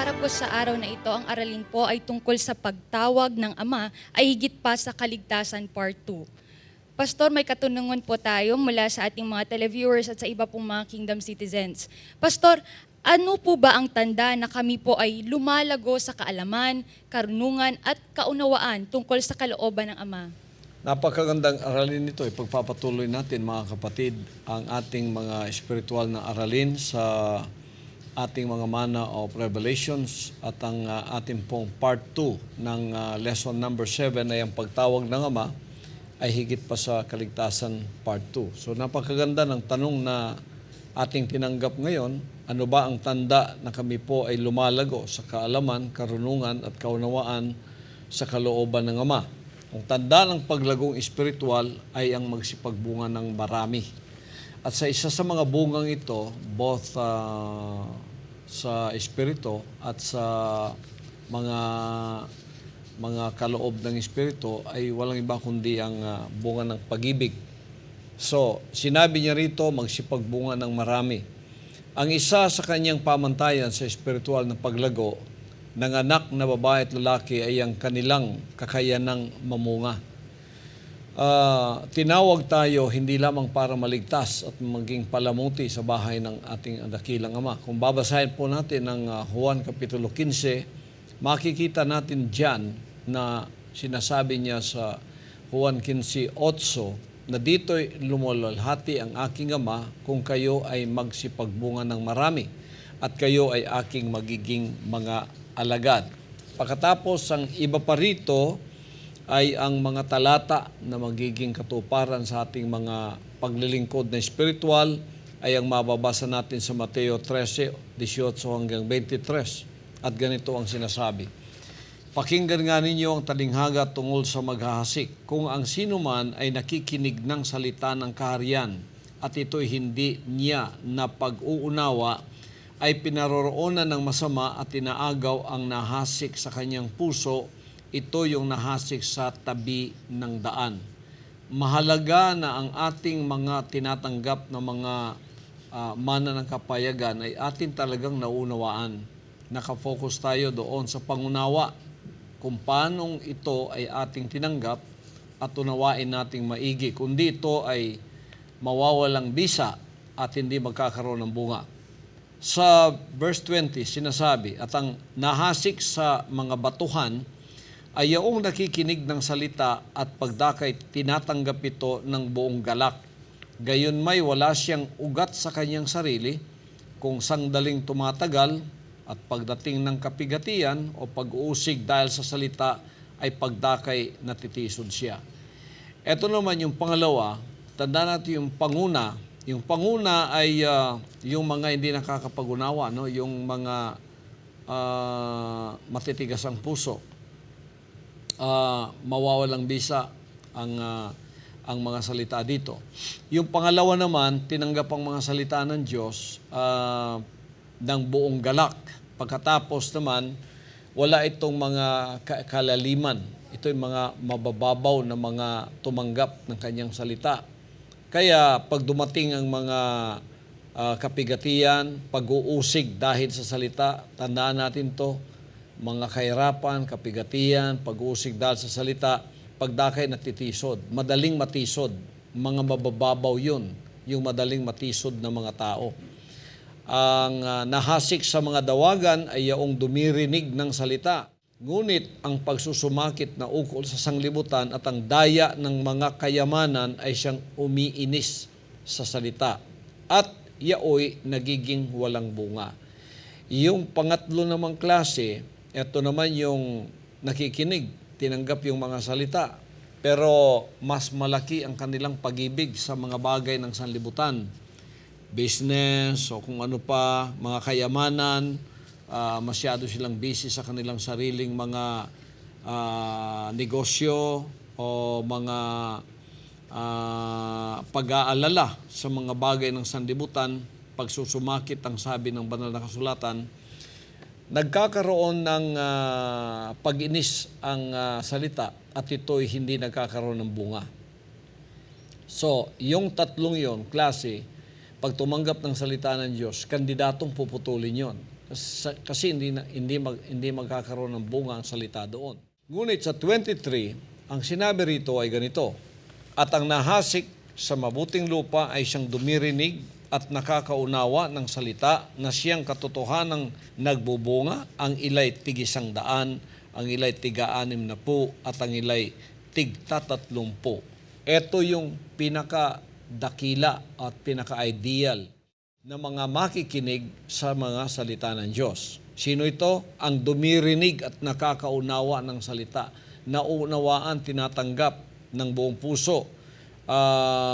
Para po sa araw na ito, ang aralin po ay tungkol sa pagtawag ng Ama ay higit pa sa kaligtasan part 2. Pastor, may katanungan po tayo mula sa ating mga televiewers at sa iba pong mga kingdom citizens. Pastor, ano po ba ang tanda na kami po ay lumalago sa kaalaman, karunungan at kaunawaan tungkol sa kalooban ng Ama? Napakagandang aralin nito. Ipagpapatuloy natin mga kapatid ang ating mga espiritual na aralin sa ating mga mana of Revelations at ang ating pong part 2 ng lesson number 7 ay ang pagtawag ng Ama ay higit pa sa kaligtasan part 2. So napakaganda ng tanong na ating tinanggap ngayon, ano ba ang tanda na kami po ay lumalago sa kaalaman, karunungan at kaunawaan sa kalooban ng Ama? Ang tanda ng paglagong espiritual ay ang magsipagbunga ng marami. At sa isa sa mga bungang ito, both sa espiritu at sa mga kaloob ng espiritu ay walang iba kundi ang bunga ng pag-ibig. So, sinabi niya rito, magsipagbunga ng marami. Ang isa sa kanyang pamantayan sa espiritual na paglago ng anak na babae at lalaki ay ang kanilang kakayanang mamunga. Tinawag tayo hindi lamang para maligtas at maging palamuti sa bahay ng ating dakilang Ama. Kung babasahin po natin ang Juan Kapitulo 15, makikita natin diyan na sinasabi niya sa Juan 15:8 na dito'y lumulalhati ang aking Ama kung kayo ay magsipagbunga ng marami at kayo ay aking magiging mga alagad. Pagkatapos ang iba pa rito ay ang mga talata na magiging katuparan sa ating mga paglilingkod na espiritual ay ang mababasa natin sa Mateo 13:18 hanggang 23. At ganito ang sinasabi. Pakinggan nga ninyo ang talinghaga tungkol sa maghahasik. Kung ang sino man ay nakikinig ng salita ng kaharian at ito'y hindi niya na pag-uunawa, ay pinaroroonan ng masama at inaagaw ang nahasik sa kanyang puso. Ito yung nahasik sa tabi ng daan. Mahalaga na ang ating mga tinatanggap na mga mana ng kapayagan ay atin talagang naunawaan. Nakafocus tayo doon sa pangunawa kung paanong ito ay ating tinanggap at unawain nating maigi. Kundi ito ay mawawalang bisa at hindi magkakaroon ng bunga. Sa verse 20, sinasabi, at ang nahasik sa mga batuhan ay yaong nakikinig ng salita at pagdakay tinatanggap ito ng buong galak. Gayon may wala siyang ugat sa kanyang sarili kung sangdaling tumatagal at pagdating ng kapigatian o pag-uusig dahil sa salita ay pagdakay natitisod siya. Ito naman yung pangalawa, tanda natin yung panguna. Yung panguna ay yung mga hindi nakakapag-unawa, no? Yung mga matitigas ang puso. Mawawalang bisa ang mga salita dito. Yung pangalawa naman, tinanggap ang mga salita ng Diyos ng buong galak. Pagkatapos naman, wala itong mga kalaliman. Ito yung mga mabababaw na mga tumanggap ng kanyang salita. Kaya pag dumating ang mga kapigatian, pag-uusig dahil sa salita, tandaan natin to, mga kahirapan, kapigatian, pag-uusig dahil sa salita, pagdakay natitisod, madaling matisod, mga mabababaw yun, yung madaling matisod na mga tao. Ang nahasik sa mga dawagan ay yaong dumirinig ng salita. Ngunit ang pagsusumakit na ukol sa sanglibutan at ang daya ng mga kayamanan ay siyang umiinis sa salita. At yaoy nagiging walang bunga. Yung pangatlo namang klase, ito naman yung nakikinig, tinanggap yung mga salita, pero mas malaki ang kanilang pag-ibig sa mga bagay ng sanlibutan. Business o kung ano pa, mga kayamanan, masyado silang busy sa kanilang sariling mga negosyo o mga pag-aalala sa mga bagay ng sanlibutan, pagsusumakit ang sabi ng banal na kasulatan, nagkakaroon ng pag-inis ang salita at ito'y hindi nagkakaroon ng bunga. So, yung tatlong yon klase, pag tumanggap ng salita ng Diyos, kandidatong puputulin yon. Kasi hindi magkakaroon ng bunga ang salita doon. Ngunit sa 23, ang sinabi rito ay ganito, at ang nahasik sa mabuting lupa ay siyang dumirinig at nakakaunawa ng salita na siyang katotohanang nagbubunga, ang ilay tig-100, ang ilay tig-60 at ang ilay tig-30. Ito yung pinakadakila at pinaka-ideal na mga makikinig sa mga salita ng Diyos. Sino ito? Ang dumirinig at nakakaunawa ng salita, naunawaan, tinatanggap ng buong puso,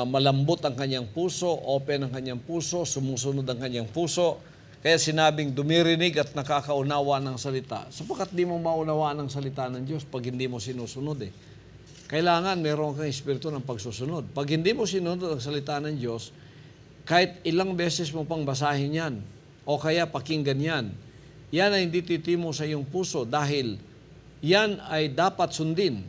malambot ang kanyang puso, open ang kanyang puso, sumusunod ang kanyang puso. Kaya sinabing dumirinig at nakakaunawa ng salita. Sapagkat di mo maunawaan ang salita ng Diyos pag hindi mo sinusunod Kailangan meron kang espiritu ng pagsusunod. Pag hindi mo sinunod ang salita ng Diyos, kahit ilang beses mo pang basahin yan, o kaya pakinggan yan, yan ay hindi titimo sa iyong puso dahil yan ay dapat sundin.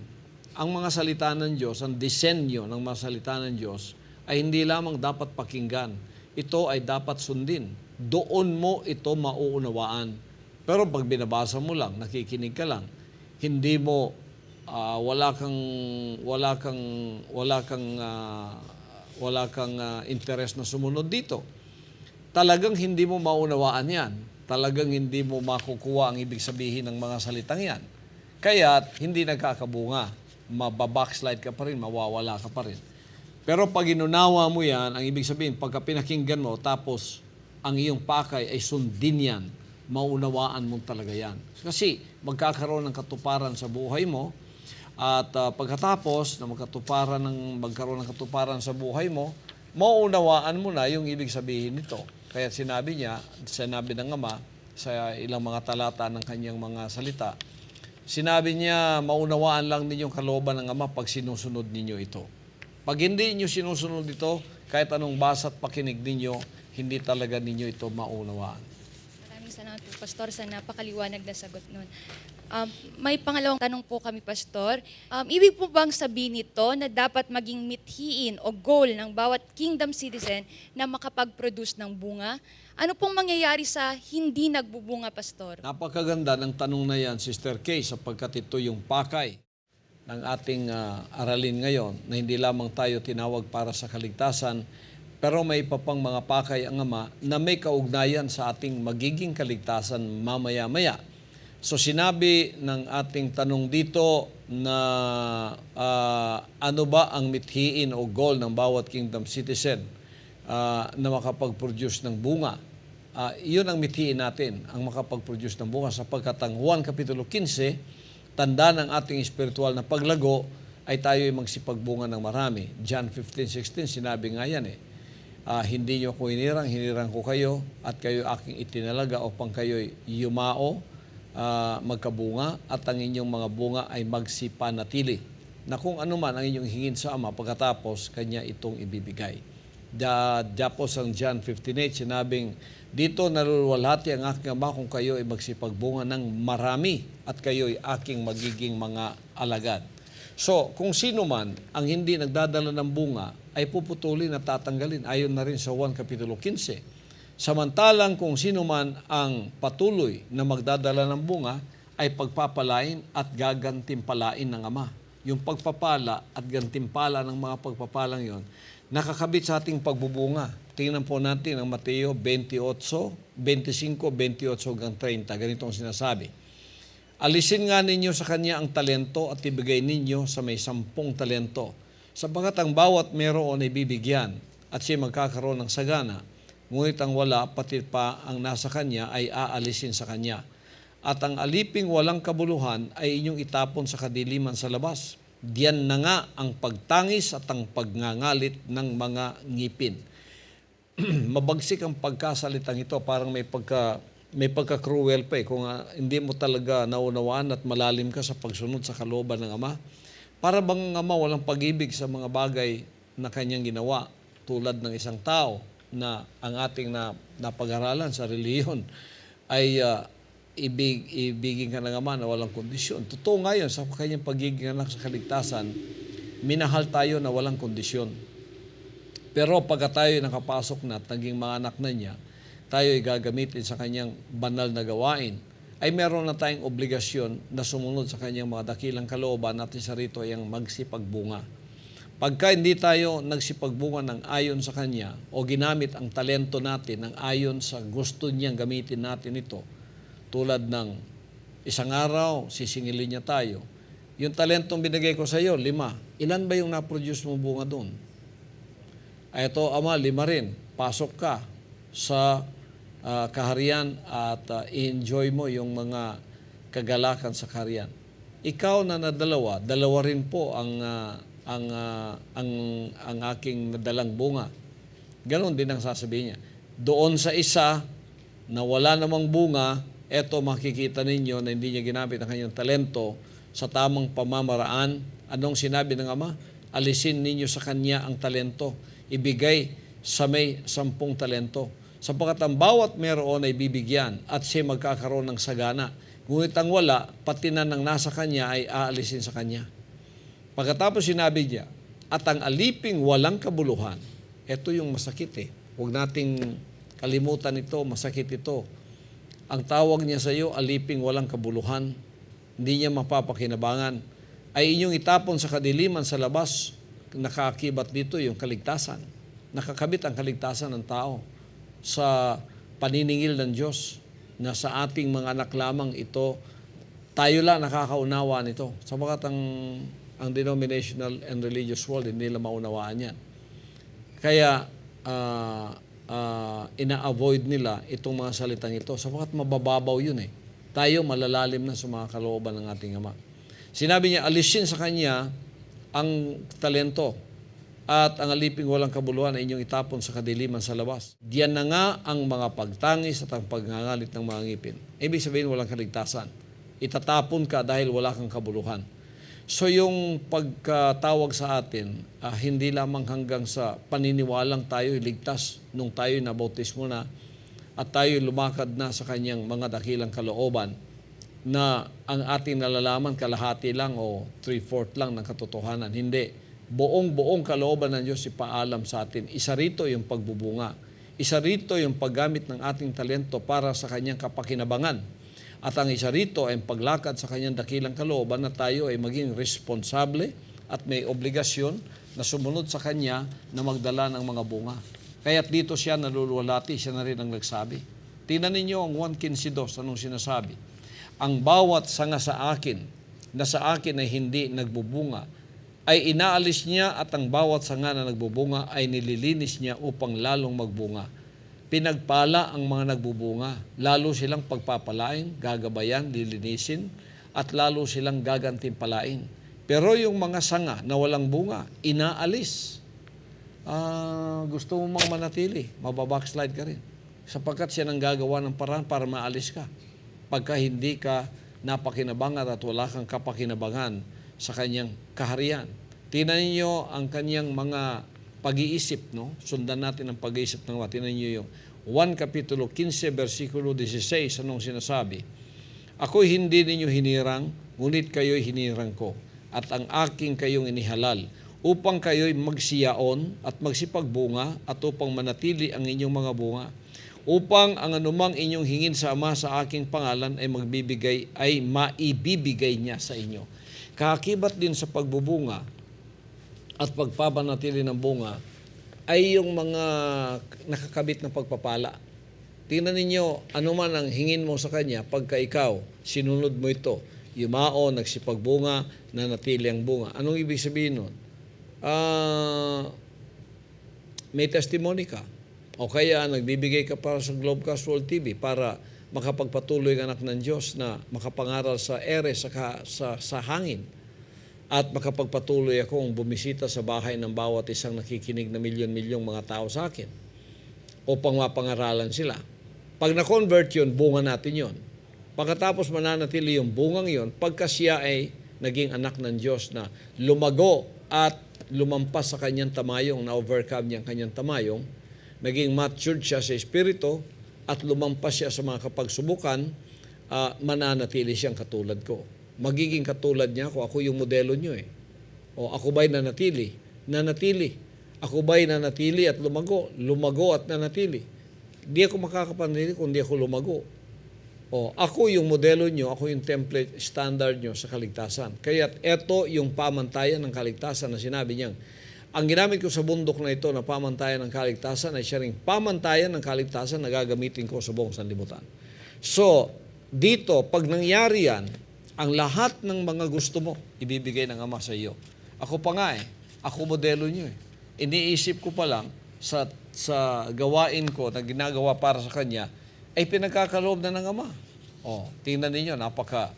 Ang mga salita ng Diyos, ang disenyo ng mga salita ng Diyos, ay hindi lamang dapat pakinggan. Ito ay dapat sundin. Doon mo ito mauunawaan. Pero pag binabasa mo lang, nakikinig ka lang, hindi mo, wala kang interest na sumunod dito. Talagang hindi mo maunawaan yan. Talagang hindi mo makukuha ang ibig sabihin ng mga salitang yan. Kaya hindi nagkakabunga. Mababackslide ka pa rin, mawawala ka pa rin. Pero pag inunawa mo yan, ang ibig sabihin, pagka pinakinggan mo, tapos ang iyong pakay ay sundin yan, maunawaan mo talaga yan. Kasi magkakaroon ng katuparan sa buhay mo, at pagkatapos na magkaroon ng katuparan sa buhay mo, mauunawaan mo na yung ibig sabihin nito. Kaya sinabi ng Ama sa ilang mga talata ng kanyang mga salita, sinabi niya, maunawaan lang ninyong kalooban ng Ama pag sinusunod ninyo ito. Pag hindi niyo sinusunod ito, kahit anong basa at pakinig ninyo, hindi talaga ninyo ito maunawaan. Maraming salamat po, Pastor, sa napakaliwanag na sagot nun. May pangalawang tanong po kami, Pastor. Ibig po bang sabihin nito na dapat maging mithiin o goal ng bawat kingdom citizen na makapag-produce ng bunga? Ano pong mangyayari sa hindi nagbubunga, Pastor? Napakaganda ng tanong na yan, Sister Kay, sapagkat ito yung pakay ng ating aralin ngayon na hindi lamang tayo tinawag para sa kaligtasan, pero may iba pang mga pakay ang Ama na may kaugnayan sa ating magiging kaligtasan mamaya-maya. So sinabi ng ating tanong dito na ano ba ang mithiin o goal ng bawat kingdom citizen na makapag-produce ng bunga. Yun ang mithiin natin, ang makapag-produce ng bunga, sapagkat ang Juan Kapitulo 15, tanda ng ating espiritual na paglago ay tayo ay magsipagbunga ng marami. John 15:16, sinabi nga yan hindi nyo ako hinirang ko kayo at kayo aking itinalaga upang kayo'y yumao, magkabunga at ang inyong mga bunga ay magsipanatili. Na kung ano man ang inyong hingin sa Ama, pagkatapos kanya itong ibibigay. Tapos ang John 15:8, sinabing, dito naluluwalhati ang aking Ama kung kayo ay magsipagbunga ng marami at kayo ay aking magiging mga alagad. So, kung sino man ang hindi nagdadala ng bunga, ay puputulin at tatanggalin. Ayon na rin sa 1 Kapitulo 15. Samantalang kung sino man ang patuloy na magdadala ng bunga, ay pagpapalain at gagantimpalain ng Ama. Yung pagpapala at gantimpala ng mga pagpapalang yon, nakakabit sa ating pagbubunga. Tingnan po natin ang Mateo 25:28 hanggang 30. Ganito ang sinasabi. Alisin nga ninyo sa kanya ang talento at ibigay ninyo sa may 10 talento. Sapagkat ang bawat meron ay bibigyan at siya magkakaroon ng sagana. Ngunit ang wala, pati pa ang nasa kanya ay aalisin sa kanya. At ang aliping walang kabuluhan ay inyong itapon sa kadiliman sa labas. Diyan na nga ang pagtangis at ang pagngangalit ng mga ngipin. Mabagsik ang pagkasalitang ito, parang may pagka-cruel pa kung hindi mo talaga naunawaan at malalim ka sa pagsunod sa kalooban ng Ama. Para bang ang Ama walang pag-ibig sa mga bagay na kanyang ginawa, tulad ng isang tao na ang ating napag-aralan sa reliyon ay ibigin ka ng Ama na walang kondisyon. Totoo nga yun, sa kanyang pagiging anak sa kaligtasan, minahal tayo na walang kondisyon. Pero pagka tayo nakapasok na at naging mga anak na niya, tayo ay gagamitin sa kanyang banal na gawain, ay meron na tayong obligasyon na sumunod sa kanyang mga dakilang kalooban at isa rito ay ang magsipagbunga. Pagka hindi tayo nagsipagbunga ng ayon sa Kanya o ginamit ang talento natin ng ayon sa gusto niyang gamitin natin ito, tulad ng isang araw, sisingilin niya tayo, yung talentong binigay ko sa iyo, 5. Ilan ba yung na-produce mong bunga doon? Ay ito, Ama, 5 rin. Pasok ka sa kaharian at i-enjoy mo yung mga kagalakan sa kaharian. Ikaw na nadalawa, 2 rin po ang aking nadalang bunga. Ganon din ang sasabihin niya. Doon sa isa na wala namang bunga, eto makikita ninyo na hindi niya ginamit ang kanyang talento sa tamang pamamaraan. Anong sinabi ng Ama? Alisin ninyo sa kanya ang talento. Ibigay sa may 10 talento. Sapagkat ang bawat meron ay bibigyan at siya magkakaroon ng sagana. Ngunit ang wala, pati na ng nasa kanya ay aalisin sa kanya. Pagkatapos sinabi niya, at ang aliping walang kabuluhan, ito yung masakit eh. Huwag nating kalimutan ito, masakit ito. Ang tawag niya sa iyo, aliping walang kabuluhan, hindi niya mapapakinabangan, ay inyong itapon sa kadiliman sa labas. Nakaakibat dito yung kaligtasan. Nakakabit ang kaligtasan ng tao sa paniningil ng Diyos na sa ating mga anak lamang ito, tayo lang nakakaunawa nito. Sabagat ang denominational and religious world, hindi nila maunawaan yan. Kaya, ina-avoid nila itong mga salitang ito sapagkat mabababaw yun eh. Tayo malalalim na sa mga kalooban ng ating Ama. Sinabi niya, alisin sa Kanya ang talento at ang aliping walang kabuluhan ay inyong itapon sa kadiliman sa labas. Diyan na nga ang mga pagtangis at ang pagngangalit ng mga ngipin. Ibig sabihin walang kaligtasan. Itatapon ka dahil wala kang kabuluhan. So yung pagkatawag sa atin, hindi lamang hanggang sa paniniwalang tayo ligtas nung tayo nabautismo na at tayo lumakad na sa kanyang mga dakilang kalooban na ang ating nalalaman kalahati lang o 3/4 lang ng katotohanan. Hindi. Buong kalooban ng Diyos ipaalam sa atin. Isa rito yung pagbubunga. Isa rito yung paggamit ng ating talento para sa kanyang kapakinabangan. At ang isa rito ay paglakad sa kanyang dakilang kalooban na tayo ay maging responsable at may obligasyon na sumunod sa kanya na magdala ng mga bunga. Kaya't dito siya naluluwalhati, siya na rin ang nagsabi. Tingnan ninyo ang 1:15, anong sinasabi? Ang bawat sanga sa akin, na sa akin ay hindi nagbubunga, ay inaalis niya at ang bawat sanga na nagbubunga ay nililinis niya upang lalong magbunga. Pinagpala ang mga nagbubunga, lalo silang pagpapalain, gagabayan, lilinisin, at lalo silang gagantimpalain. Pero yung mga sanga na walang bunga, inaalis. Gusto mo mang manatili, mababackslide ka rin. Sapagkat siya nang gagawa ng paraan para maalis ka. Pagka hindi ka napakinabangan at wala kang kapakinabangan sa kanyang kaharian. Tingnan niyo ang kanyang mga pag-iisip, no? Sundan natin ang pag-iisip ng mga. Tingnan niyo yung 1 Kapitulo 15, versikulo 16, anong sinasabi? Ako'y hindi ninyo hinirang, ngunit kayo'y hinirang ko, at ang aking kayong inihalal, upang kayo'y magsiyaon at magsipagbunga, at upang manatili ang inyong mga bunga, upang ang anumang inyong hingin sa Ama sa aking pangalan ay maibibigay niya sa inyo. Kaakibat din sa pagbubunga at pagpapanatili ng bunga ay yung mga nakakabit na pagpapala. Tingnan ninyo, ano man ang hingin mo sa Kanya, pagka ikaw, sinunod mo ito, yumao, nagsipagbunga, nanatili ang bunga. Anong ibig sabihin nun? May testimony ka. O kaya nagbibigay ka para sa Globecast World TV para makapagpatuloy ang anak ng Diyos na makapangaral sa ere, sa hangin. At makapagpatuloy akong bumisita sa bahay ng bawat isang nakikinig na milyon-milyong mga tao sa akin upang mapangaralan sila. Pag na-convert yun, bunga natin yun. Pagkatapos mananatili yung bungang yun, pagka siya ay naging anak ng Diyos na lumago at lumampas sa kanyang tamayong, na-overcome niya ang kanyang tamayong, naging matured siya sa espiritu at lumampas siya sa mga kapagsubukan, mananatili siyang katulad ko. Magiging katulad niya ako yung modelo niyo eh. O ako ba'y nanatili? Nanatili. Ako ba'y nanatili at lumago? Lumago at nanatili. Di ako makakapanatili kung di ako lumago. Ako yung modelo nyo, ako yung template standard nyo sa kaligtasan. Kaya ito yung pamantayan ng kaligtasan na sinabi niyang, ang ginamit ko sa bundok na ito na pamantayan ng kaligtasan ay siya ring pamantayan ng kaligtasan na gagamitin ko sa buong sanlibutan. So, dito, pag nangyari yan, ang lahat ng mga gusto mo, ibibigay ng Ama sa iyo. Ako pa nga ako modelo nyo Iniisip ko pa lang sa gawain ko na ginagawa para sa Kanya, ay pinagkakaloob na ng Ama. Tingnan ninyo, napaka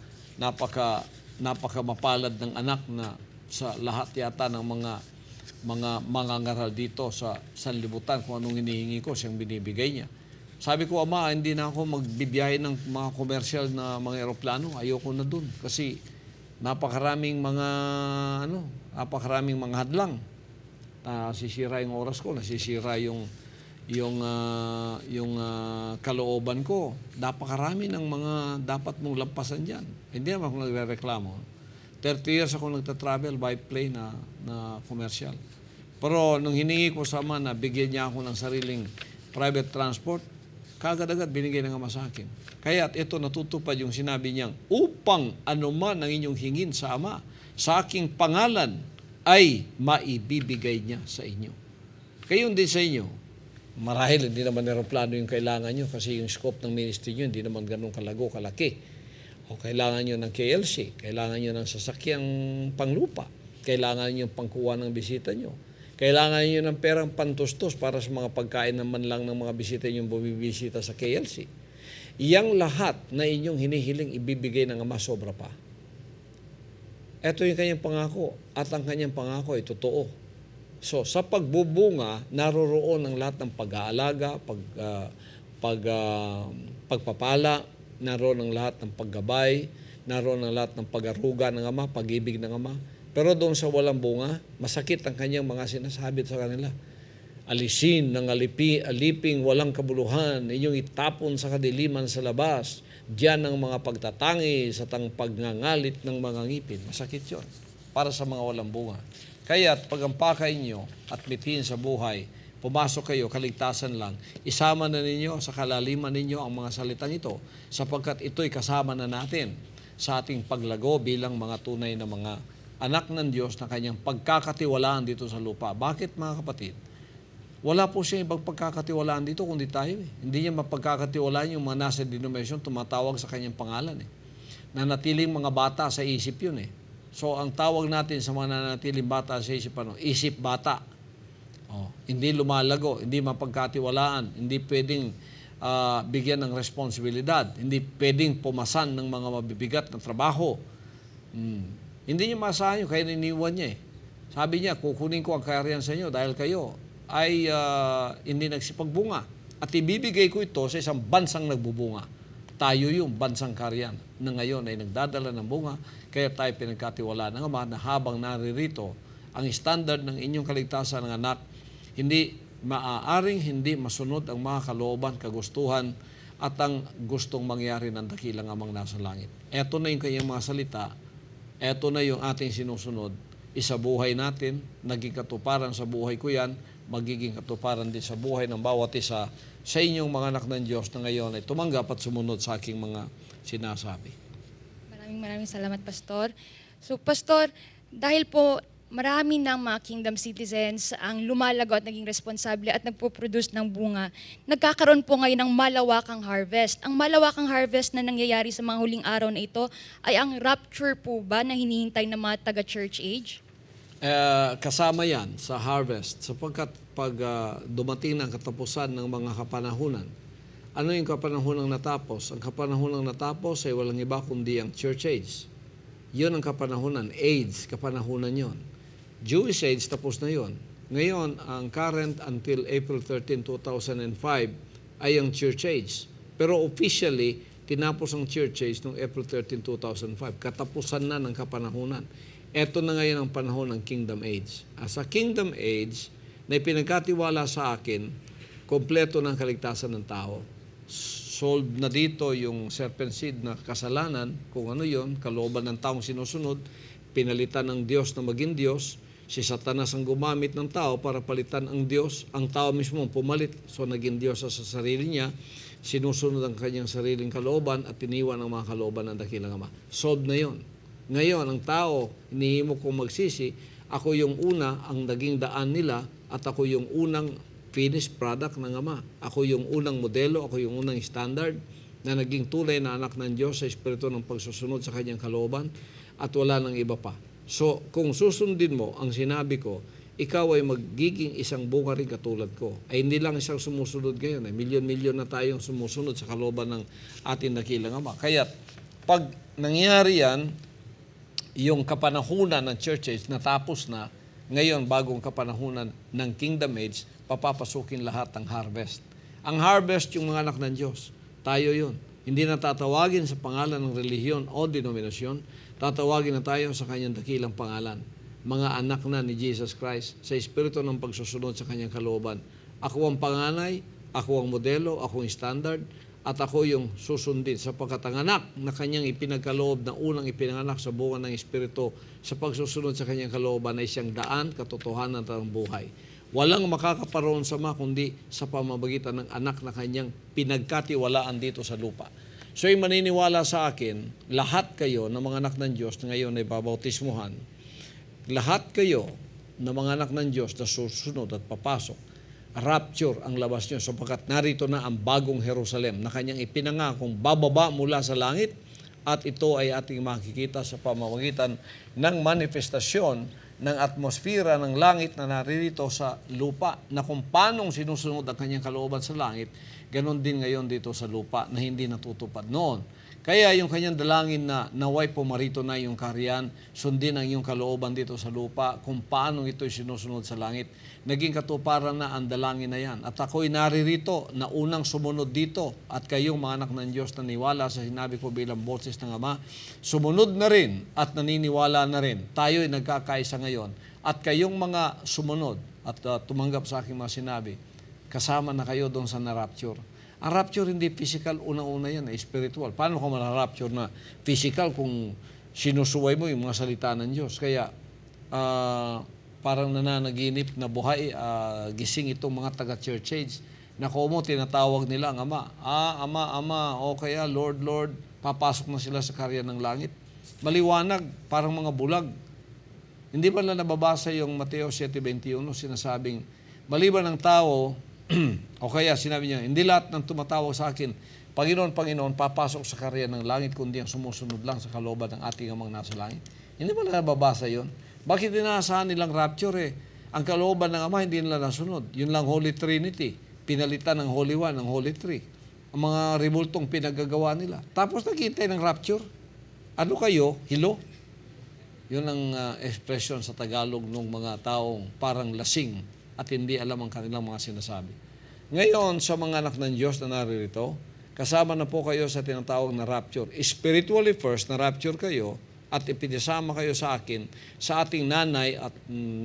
mapalad ng anak na sa lahat yata ng mga mangangaral dito sa sanlibutan kung anong hinihingi ko, siyang binibigay niya. Sabi ko, Ama, hindi na ako magbibiyahe ng mga komersyal na mga eroplano. Ayoko na dun kasi napakaraming mga hadlang. Nasisira yung oras ko, nasisira yung kalooban ko. Napakarami ng mga dapat mong lampasan dyan. Hindi naman ako nagre-reklamo. 30 years ako nagta-travel by plane na commercial. Pero nung hiningi ko sa Ama na bigyan niya ako ng sariling private transport, kagad-agad binigay ng Ama sa akin. Kaya ito natutupad yung sinabi niyang, upang anuman ang inyong hingin sa Ama, sa aking pangalan ay maibibigay niya sa inyo. Kayo din sa inyo, marahil hindi naman aeroplano yung kailangan nyo kasi yung scope ng ministry nyo hindi naman ganun kalago, kalaki. Kailangan nyo ng KLC, kailangan nyo ng sasakyang panglupa, kailangan nyo ng pangkuha ng bisita nyo, kailangan nyo ng perang pantustos para sa mga pagkain naman lang ng mga bisita nyo bumibisita sa KLC. Iyang lahat na inyong hinihiling ibibigay ng Ama sobra pa. Ito yung kanyang pangako at ang kanyang pangako ay totoo. So, sa pagbubunga, naroroon ang lahat ng pag-aalaga, pagpapala, naroon ang lahat ng paggabay, naroon ang lahat ng pag-aruga ng Ama, pag-ibig ng Ama. Pero doon sa walang bunga, masakit ang kanyang mga sinasabi sa kanila. Alisin ng aliping walang kabuluhan, inyong itapon sa kadiliman sa labas. Diyan ang mga pagtatangis at ang pagngangalit ng mga ngipin. Masakit yun para sa mga walang bunga. Kaya pag ang pakay nyo at mithin sa buhay, pumasok kayo, kaligtasan lang, isama na ninyo sa kalaliman ninyo ang mga salitang ito sapagkat ito'y kasama na natin sa ating paglago bilang mga tunay na mga anak ng Diyos na kanyang pagkakatiwalaan dito sa lupa. Bakit mga kapatid? Wala po siya ibang pagkakatiwalaan dito kundi tayo. Hindi niya mapagkakatiwalaan yung mga nasa denomination tumatawag sa kanyang pangalan. Nanatiling mga bata sa isip yun. So ang tawag natin sa mga nanatiling bata sa isip, isip bata. Hindi lumalago, hindi mapagkatiwalaan, hindi pwedeng bigyan ng responsibilidad, hindi pwedeng pumasan ng mga mabibigat na trabaho. Hindi niya maasahan yun, kaya niniwan niya. Sabi niya, kukunin ko ang kaharian sa inyo dahil kayo ay hindi nagsipagbunga. At ibibigay ko ito sa isang bansang nagbubunga. Tayo yung bansang kaharian na ngayon ay nagdadala ng bunga, kaya tayo pinagkatiwala ng Ama na habang naririto ang standard ng inyong kaligtasan ng anak, hindi maaaring hindi masunod ang mga kalooban, kagustuhan, at ang gustong mangyari ng dakilang Amang nasa langit. Ito na yung kanyang mga salita, ito na yung ating sinusunod, isa buhay natin, naging katuparan sa buhay ko yan, magiging katuparan din sa buhay ng bawat isa sa inyong mga anak ng Diyos na ngayon ay tumanggap at sumunod sa aking mga sinasabi. Maraming salamat, Pastor. So, Pastor, dahil po marami ng mga kingdom citizens ang lumalago at naging responsable at nagpo-produce ng bunga, nagkakaroon po ngayon ng malawakang harvest. Ang malawakang harvest na nangyayari sa mga huling araw na ito ay ang rapture po ba na hinihintay ng mga taga-church age? Kasama yan sa harvest sapagkat pag dumating ng katapusan ng mga kapanahunan, ano yung kapanahunang natapos? Ang kapanahunang natapos ay walang iba kundi ang church age. Yun ang kapanahunan. AIDS, kapanahunan yon. Jewish age, tapos na yon. Ngayon, ang current until April 13, 2005 ay ang church age. Pero officially, tinapos ang church age noong April 13, 2005. Katapusan na ng kapanahunan. Ito na ngayon ang panahon ng Kingdom Age. Sa Kingdom Age, na ipinagkatiwala sa akin, kompleto ng kaligtasan ng tao. Solved na dito yung serpent seed na kasalanan, kung ano yon, kalooban ng taong sinusunod, pinalitan ng Diyos na maging Diyos. Si Satanas ang gumamit ng tao para palitan ang Diyos. Ang tao mismo ang pumalit. So naging Diyos sa sarili niya. Sinusunod ang kanyang sariling kalooban at tiniwan ang mga kalooban ng dakilang Ama. Solved na yon. Ngayon, ang tao, hinihimo kong magsisi, ako yung una ang naging daan nila at ako yung unang finished product ng Ama. Ako yung unang modelo, ako yung unang standard na naging tunay na anak ng Diyos sa espiritu ng pagsusunod sa kanyang kalooban at wala nang iba pa. So, kung susundin mo ang sinabi ko, ikaw ay magiging isang bunga rin katulad ko. Ay hindi lang isang sumusunod ngayon. Milyon-milyon na tayong sumusunod sa kalooban ng ating dakilang Ama. Kaya, pag nangyari yan, yung kapanahunan ng church age natapos na, ngayon bagong kapanahunan ng kingdom age, papapasukin lahat ng harvest. Ang harvest yung mga anak ng Diyos. Tayo yun. Hindi na tatawagin sa pangalan ng relihiyon o denominasyon, tatawagin na tayo sa kanyang dakilang pangalan. Mga anak na ni Jesus Christ sa espiritu ng pagsusunod sa kanyang kalooban. Ako ang panganay, ako ang modelo, ako ang standard, at ako yung susundin sapagkat ang anak na kanyang ipinagkaloob na unang ipinanganak sa bunga ng espiritu sa pagsusunod sa kanyang kalooban ay siyang daan, katotohanan at ang buhay. Walang makakaparoon sa Ama kundi sa pamamagitan ng anak na kanyang pinagkatiwalaan dito sa lupa. So yung maniniwala sa akin, lahat kayo na mga anak ng Diyos na ngayon ay babautismuhan, lahat kayo na mga anak ng Diyos na susunod at papasok, rapture ang labas nyo sapagkat narito na ang bagong Jerusalem na kanyang ipinangakong bababa mula sa langit at ito ay ating makikita sa pamamagitan ng manifestasyon ng atmosfera ng langit na naririto sa lupa na kung paanong sinusunod ang kanyang kalooban sa langit, ganon din ngayon dito sa lupa na hindi natutupad noon. Kaya yung kanyang dalangin na naway pumarito na yung kaharian, sundin ang iyong kalooban dito sa lupa, kung paano ito'y sinusunod sa langit. Naging katuparan na ang dalangin na yan. At ako'y naririto na unang sumunod dito at kayong mga anak ng Diyos na niwala sa sinabi ko bilang boses ng Ama, sumunod na rin at naniniwala na rin. Tayo'y nagkakaisa ngayon. At kayong mga sumunod at tumanggap sa aking mga sinabi, kasama na kayo doon sa na-rapture. Ang rapture hindi physical, unang-una yan, spiritual. Paano ka ma-rapture na physical kung sinusuway mo yung mga salita ng Diyos? Kaya parang nananaginip na buhay, gising itong mga taga-church age na kumo tinatawag nila ang Ama. Ama, o kaya Lord, Lord, papasok na sila sa karya ng langit. Maliwanag, parang mga bulag. Hindi ba na nababasa yung Mateo 7:21, sinasabing, maliban ng tao, o kaya sinabi niya, hindi lahat ng tumatawag sa akin, Panginoon, Panginoon, papasok sa karya ng langit, kundi ang sumusunod lang sa kalooban ng ating Amang nasa langit. Hindi ba nababasa yun? Bakit inaasahan nilang rapture Ang kalooban ng Ama hindi nila nasunod. Yun lang Holy Trinity. Pinalitan ng Holy One, ng Holy Three. Ang mga ribultong pinagagawa nila. Tapos naghihintay ng rapture. Ano kayo? Hilo? Yun ang expression sa Tagalog ng mga taong parang lasing at hindi alam ang kanilang mga sinasabi. Ngayon, sa mga anak ng Diyos na naririto, kasama na po kayo sa tinatawag na rapture. Spiritually first, na rapture kayo at ipinasama kayo sa akin, sa ating nanay at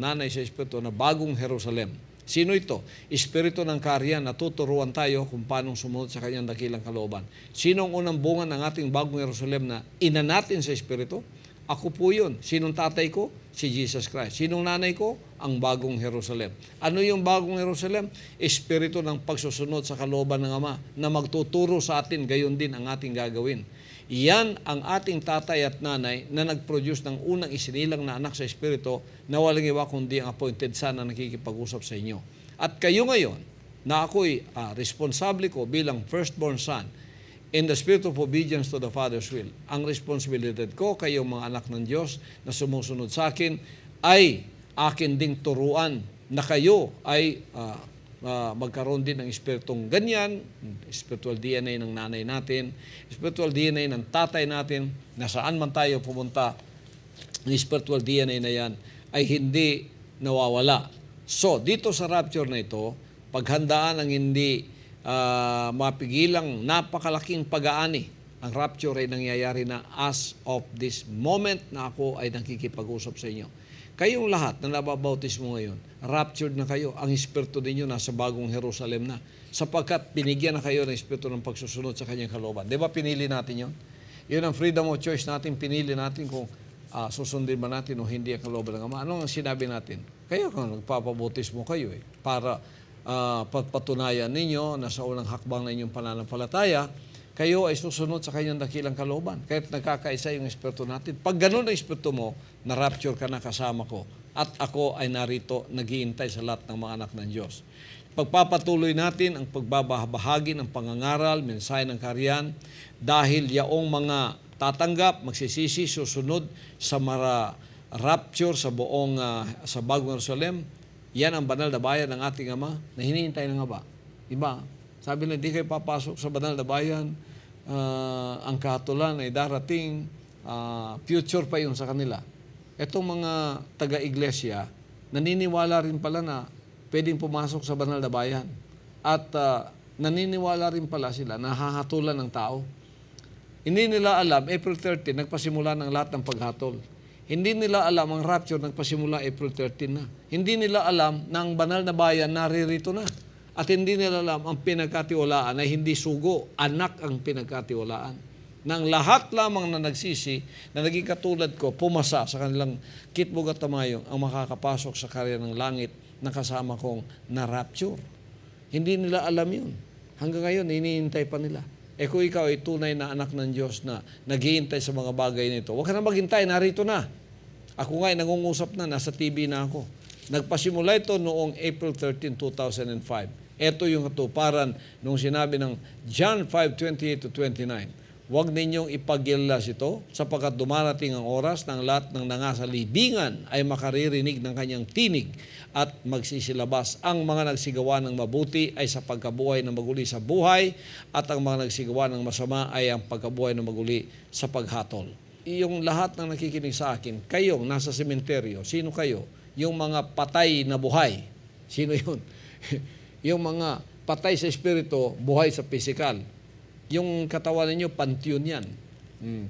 nanay sa Espiritu na bagong Jerusalem. Sino ito? Espiritu ng kaharian na tuturuan tayo kung paano sumunod sa kanyang dakilang kalooban. Sino ang unang bunga ng ating bagong Jerusalem na ina natin sa Espiritu? Ako po yun. Sinong tatay ko? Si Jesus Christ. Sinong nanay ko? Ang bagong Jerusalem. Ano yung bagong Jerusalem? Espiritu ng pagsusunod sa kalooban ng Ama na magtuturo sa atin, gayon din ang ating gagawin. Iyan ang ating tatay at nanay na nag-produce ng unang isinilang na anak sa Espiritu na walang iba kundi ang appointed son na nakikipag-usap sa inyo. At kayo ngayon, na ako'y responsable ko bilang firstborn son, in the spirit of obedience to the Father's will. Ang responsibilidad ko, kayong mga anak ng Diyos na sumusunod sa akin, ay akin ding turuan na kayo ay magkaroon din ng espiritong ganyan, spiritual DNA ng nanay natin, spiritual DNA ng tatay natin, na saan man tayo pumunta, ang spiritual DNA na yan ay hindi nawawala. So, dito sa rapture na ito, paghandaan ang hindi mapigilang napakalaking pag-aani. Ang rapture ay nangyayari na as of this moment na ako ay nakikipag-usap sa inyo. Kayong lahat na nababautismo ngayon, raptured na kayo. Ang espiritu ninyo nasa bagong Jerusalem na. Sapagkat binigyan na kayo ng espiritu ng pagsusunod sa kanyang kalooban. Di ba pinili natin yun? Yun ang freedom of choice natin. Pinili natin kung susundin ba natin o hindi ang kalooban ng Ama? Ano ang sinabi natin? Kaya kung nagpapabutismo kayo para pagpatunayan ninyo na sa unang hakbang na inyong pananampalataya, kayo ay susunod sa kanyang dakilang kalooban. Kahit nagkakaisa yung Espiritu natin. Pag ganun ang Espiritu mo, na-rapture ka na kasama ko. At ako ay narito, naghihintay sa lahat ng mga anak ng Diyos. Pagpapatuloy natin ang pagbabahagi ng pangangaral, mensahe ng kaharian, dahil yaong mga tatanggap, magsisisi, susunod sa rapture sa buong sa Bagong Jerusalem, yan ang banal na bayan ng ating Ama na hinihintay ng Ama. Diba? Sabi na, hindi kayo papasok sa banal na bayan, ang kahatulan ay darating, future pa yun sa kanila. Itong mga taga-iglesia, naniniwala rin pala na pwedeng pumasok sa banal na bayan. At naniniwala rin pala sila na hahatulan ng tao. Hindi nila alam, April 13, nagpasimula ng lahat ng paghatol. Hindi nila alam, ang rapture nagpasimula April 13 na. Hindi nila alam na ang banal na bayan naririto na. At hindi nila alam ang pinagkatiwalaan ay hindi sugo, anak ang pinagkatiwalaan. Nang lahat lamang na nagsisi, na naging katulad ko, pumasa sa kanilang kitbog at tamayong ang makakapasok sa karya ng langit na kasama kong na-rapture. Hindi nila alam yun. Hanggang ngayon, hinihintay pa nila. Kung ikaw ay tunay na anak ng Diyos na naghihintay sa mga bagay nito, huwag ka na maghintay, narito na. Ako nga ay nangungusap na, nasa TV na ako. Nagpasimula ito noong April 13, 2005. Ito yung katuparan nung sinabi ng John 5:28-29. Huwag ninyong ipaggilas ito sapagkat dumarating ang oras ng lahat ng nangasa libingan ay makaririnig ng kanyang tinig at magsisilabas. Ang mga nagsigawa ng mabuti ay sa pagkabuhay ng maguli sa buhay at ang mga nagsigawa ng masama ay ang pagkabuhay ng maguli sa paghatol. Yung lahat ng nakikinig sa akin, kayong nasa sementeryo, sino kayo? Yung mga patay na buhay. Sino yun? Yung mga patay sa espiritu, buhay sa pisikal. Yung katawan ninyo, pantiyon yan.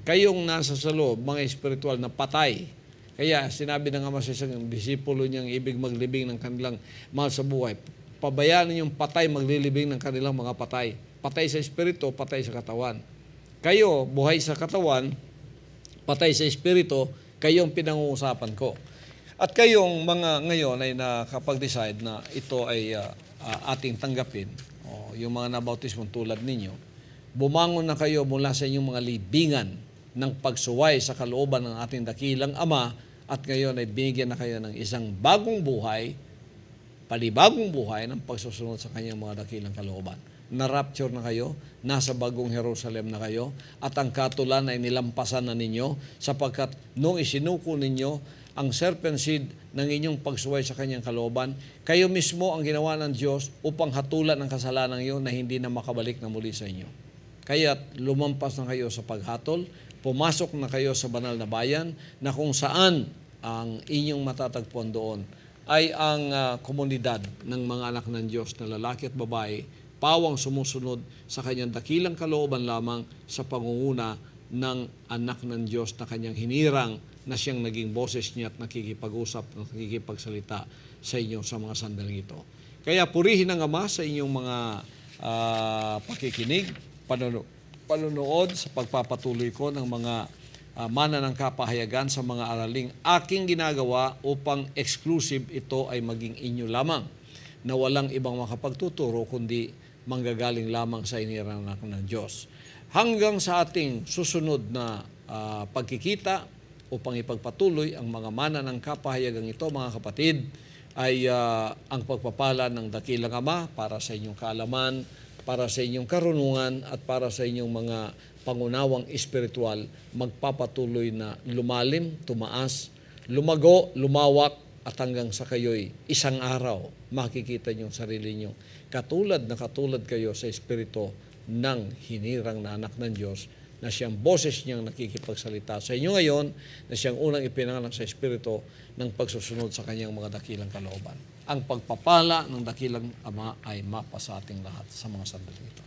Kayong nasa sa loob, mga espiritual na patay. Kaya sinabi ng Ama sa isang disipulo niyang ibig maglibing ng kanilang mahal sa buhay. Pabayaan ninyong patay maglilibing ng kanilang mga patay. Patay sa espiritu, patay sa katawan. Kayo, buhay sa katawan, patay sa espiritu, kayong pinangungusapan ko. At kayong mga ngayon ay nakapag-decide na ito ay ating tanggapin, yung mga nabautismong tulad ninyo, bumangon na kayo mula sa inyong mga libingan ng pagsuway sa kalooban ng ating dakilang Ama at ngayon ay binigyan na kayo ng isang bagong buhay, palibagong buhay ng pagsusunod sa kanyang mga dakilang kalooban. Na-rapture na kayo, nasa bagong Jerusalem na kayo at ang katulan ay nilampasan na ninyo sapagkat nung isinuko ninyo ang serpent seed ng inyong pagsuway sa kanyang kalooban, kayo mismo ang ginawa ng Diyos upang hatulan ang kasalanan iyon na hindi na makabalik na muli sa inyo. Kaya lumampas na kayo sa paghatol, pumasok na kayo sa banal na bayan na kung saan ang inyong matatagpuan doon ay ang komunidad ng mga anak ng Diyos na lalaki at babae, pawang sumusunod sa kanyang dakilang kalooban lamang sa pangunguna ng anak ng Diyos na kanyang hinirang na siyang naging boses niya at nakikipag-usap, nakikipagsalita sa inyo sa mga sandaling ito. Kaya purihin ang Ama sa inyong mga pakikinig, panunood sa pagpapatuloy ko ng mga mana ng kapahayagan sa mga araling aking ginagawa upang exclusive ito ay maging inyo lamang na walang ibang makapagtuturo kundi manggagaling lamang sa inirang anak ng Diyos. Hanggang sa ating susunod na pagkikita upang ipagpatuloy ang mga mana ng kapahayagang ito, mga kapatid, ay ang pagpapala ng dakilang Ama para sa inyong kaalaman, para sa inyong karunungan at para sa inyong mga pangunawang espiritual magpapatuloy na lumalim, tumaas, lumago, lumawak at hanggang sa kayo'y isang araw makikita niyo sarili niyo katulad kayo sa espiritu ng hinirang na anak ng Diyos na siyang boses niyang nakikipagsalita sa inyo ngayon na siyang unang ipinanganak sa espiritu ng pagsusunod sa kanyang mga dakilang kalooban. Ang pagpapala ng dakilang Ama ay mapa sa ating lahat sa mga sandali ito.